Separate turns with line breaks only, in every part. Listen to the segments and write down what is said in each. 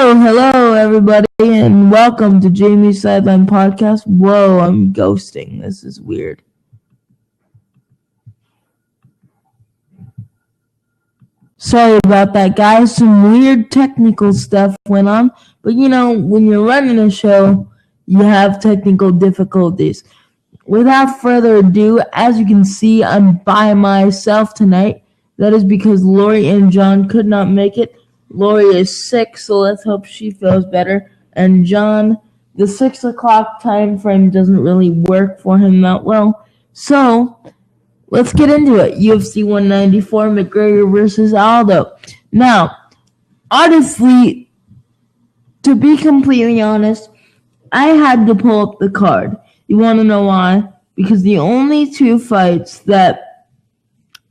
Hello, everybody, and welcome to Jamie's Sideline Podcast. Whoa, I'm ghosting. This is weird. Sorry about that, guys. Some weird technical stuff went on, but when you're running a show, you have technical difficulties. Without further ado, as you can see, I'm by myself tonight. That is because Lori and John could not make it. Lori is sick, so let's hope she feels better. And John, the 6 o'clock time frame doesn't really work for him that well. So, let's get into it. UFC 194, McGregor versus Aldo. Now, honestly, to be completely honest, I had to pull up the card. You want to know why? Because the only two fights that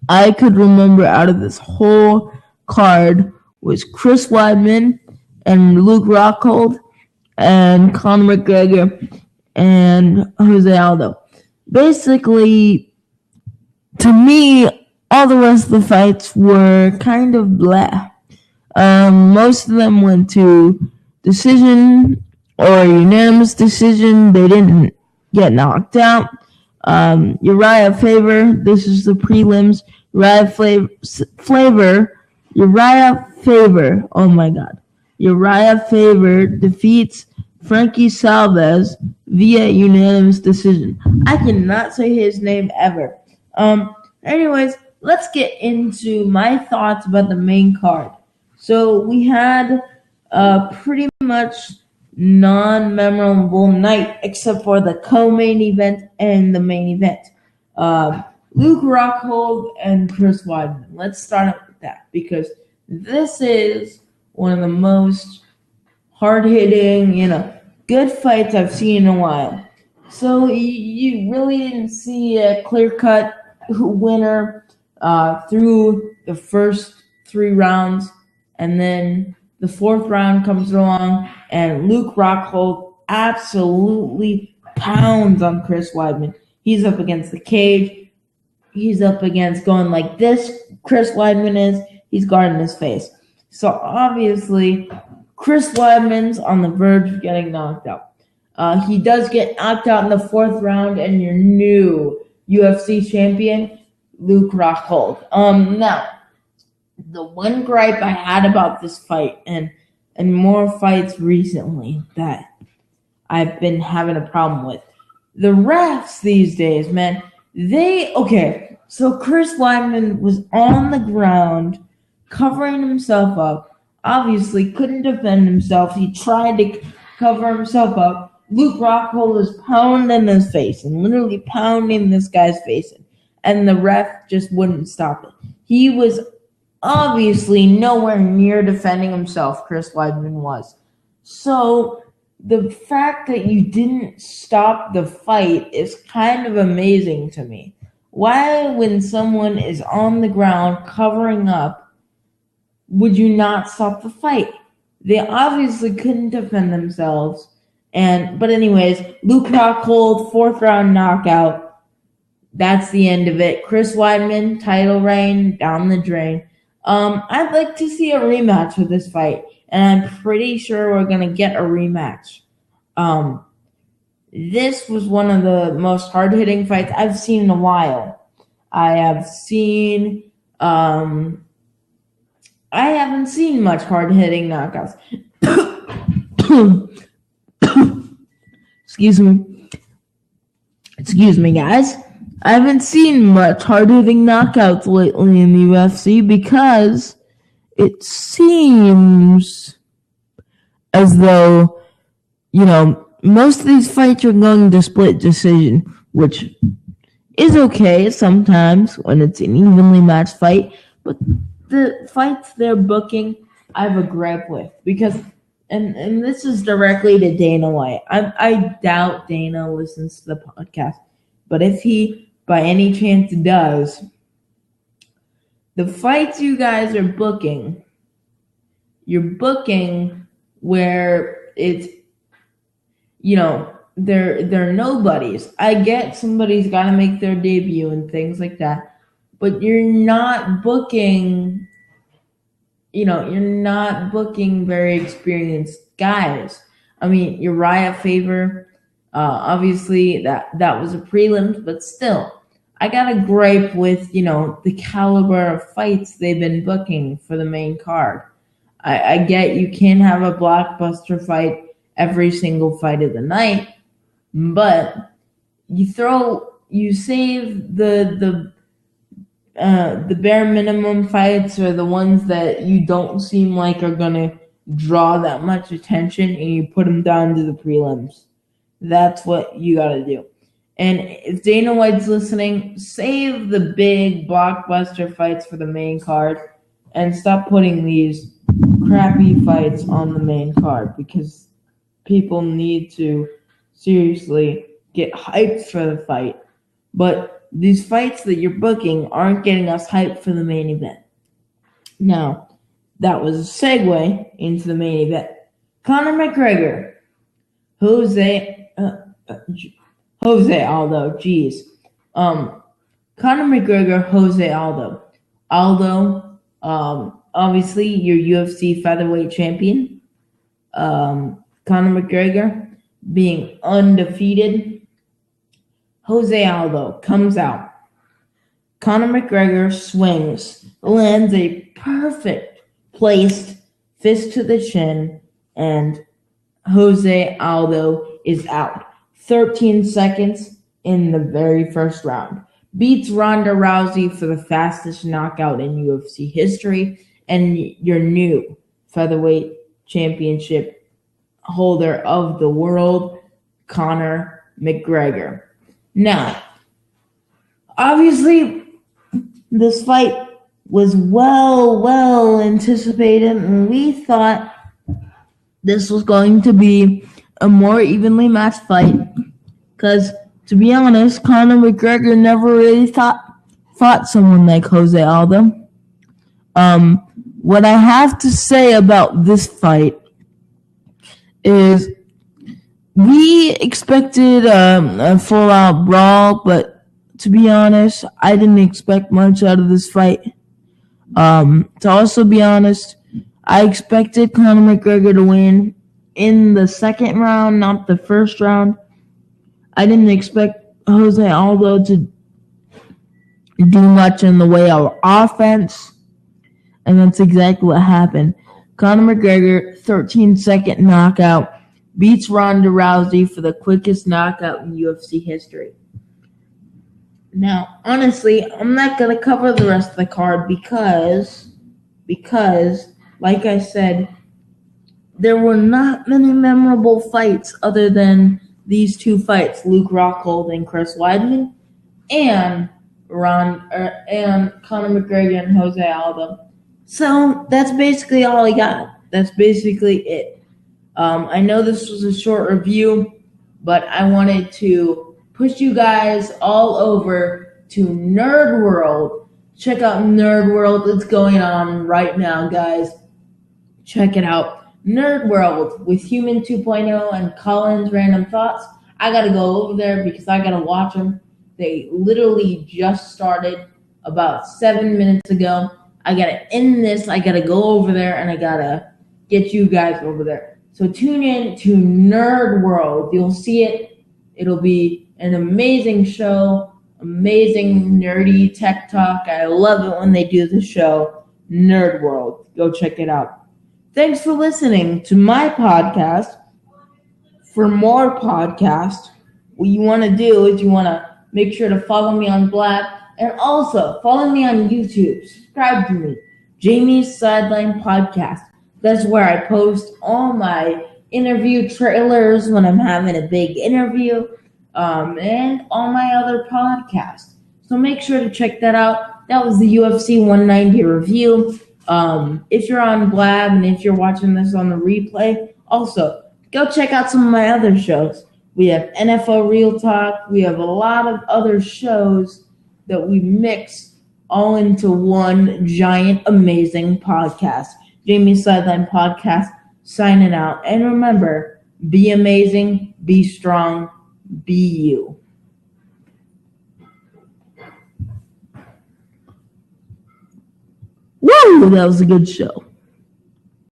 I could remember out of this whole card was Chris Weidman and Luke Rockhold and Conor McGregor and Jose Aldo. Basically, to me, all the rest of the fights were kind of blah. Most of them went to decision or unanimous decision. They didn't get knocked out. Uriah Faber, this is the prelims. Uriah Faber defeats Frankie Salvez via unanimous decision. I cannot say his name ever. Anyways, let's get into my thoughts about the main card. So we had a pretty much non-memorable night except for the co-main event and the main event. Luke Rockhold and Chris Weidman. Let's start out with that because this is one of the most hard-hitting, good fights I've seen in a while. So you really didn't see a clear-cut winner through the first 3 rounds, and then the 4th round comes along, and Luke Rockhold absolutely pounds on Chris Weidman. He's up against the cage. He's up against going like this. Chris Weidman is. He's guarding his face. So obviously, Chris Weidman's on the verge of getting knocked out. He does get knocked out in the 4th round, and your new UFC champion, Luke Rockhold. Now, the one gripe I had about this fight, and more fights recently that I've been having a problem with, the refs these days, man, so Chris Weidman was on the ground, covering himself up, obviously couldn't defend himself. He tried to cover himself up. Luke Rockhold was pounding his face and literally pounding this guy's face in, and the ref just wouldn't stop it. He was obviously nowhere near defending himself, Chris Weidman was. So the fact that you didn't stop the fight is kind of amazing to me. Why, when someone is on the ground covering up, would you not stop the fight? They obviously couldn't defend themselves. But anyways, Luke Rockhold, 4th round knockout. That's the end of it. Chris Weidman, title reign, down the drain. I'd like to see a rematch for this fight, and I'm pretty sure we're going to get a rematch. This was one of the most hard-hitting fights I've seen in a while. I haven't seen much hard-hitting knockouts. Excuse me, guys. I haven't seen much hard-hitting knockouts lately in the UFC because it seems as though, most of these fights are going to split decision, which is okay sometimes when it's an evenly matched fight, but the fights they're booking, I have a gripe with because, and this is directly to Dana White. I doubt Dana listens to the podcast, but if he by any chance does, the fights you guys are booking, you're booking where it's, they're nobodies. I get somebody's got to make their debut and things like that, but you're not booking you're not booking very experienced guys. I mean, Uriah Faber, obviously that was a prelim, but still, I got a gripe with the caliber of fights they've been booking for the main card. I get you can't have a blockbuster fight every single fight of the night, but you save the bare minimum fights, or the ones that you don't seem like are gonna draw that much attention, and you put them down to the prelims. That's what you gotta do. And if Dana White's listening, save the big blockbuster fights for the main card and stop putting these crappy fights on the main card, because people need to seriously get hyped for the fight. But these fights that you're booking aren't getting us hyped for the main event. Now, that was a segue into the main event. Conor McGregor, Jose Aldo, Conor McGregor, Jose Aldo. Aldo, obviously your UFC featherweight champion. Conor McGregor being undefeated. Jose Aldo comes out. Conor McGregor swings, lands a perfect placed fist to the chin, and Jose Aldo is out. 13 seconds in the very first round. Beats Ronda Rousey for the fastest knockout in UFC history, and your new featherweight championship holder of the world, Conor McGregor. Now, obviously, this fight was well anticipated, and we thought this was going to be a more evenly matched fight, because, to be honest, Conor McGregor never really fought someone like Jose Aldo. What I have to say about this fight is we expected a full-out brawl, but to be honest, I didn't expect much out of this fight. To also be honest, I expected Conor McGregor to win in the second round, not the first round. I didn't expect Jose Aldo to do much in the way of offense, and that's exactly what happened. Conor McGregor, 13-second knockout, beats Ronda Rousey for the quickest knockout in UFC history. Now, honestly, I'm not going to cover the rest of the card because, like I said, there were not many memorable fights other than these two fights, Luke Rockhold and Chris Weidman, and Conor McGregor and Jose Aldo. So that's basically all I got. That's basically it. I know this was a short review, but I wanted to push you guys all over to Nerd World. Check out Nerd World. It's going on right now, guys. Check it out. Nerd World with Human 2.0 and Colin's Random Thoughts. I got to go over there because I got to watch them. They literally just started about 7 minutes ago. I got to end this. I got to go over there, and I got to get you guys over there. So tune in to Nerd World. You'll see it. It'll be an amazing show, amazing nerdy tech talk. I love it when they do the show, Nerd World. Go check it out. Thanks for listening to my podcast. For more podcasts, what you want to do is you want to make sure to follow me on Blab, and also follow me on YouTube. Subscribe to me, Jamie's Sideline Podcast. That's where I post all my interview trailers when I'm having a big interview, and all my other podcasts. So make sure to check that out. That was the UFC 190 review. If you're on Blab and if you're watching this on the replay, also go check out some of my other shows. We have NFL Real Talk. We have a lot of other shows that we mix all into one giant, amazing podcast. Jamie's Sideline Podcast, signing out. And remember, be amazing, be strong, be you. Woo! That was a good show.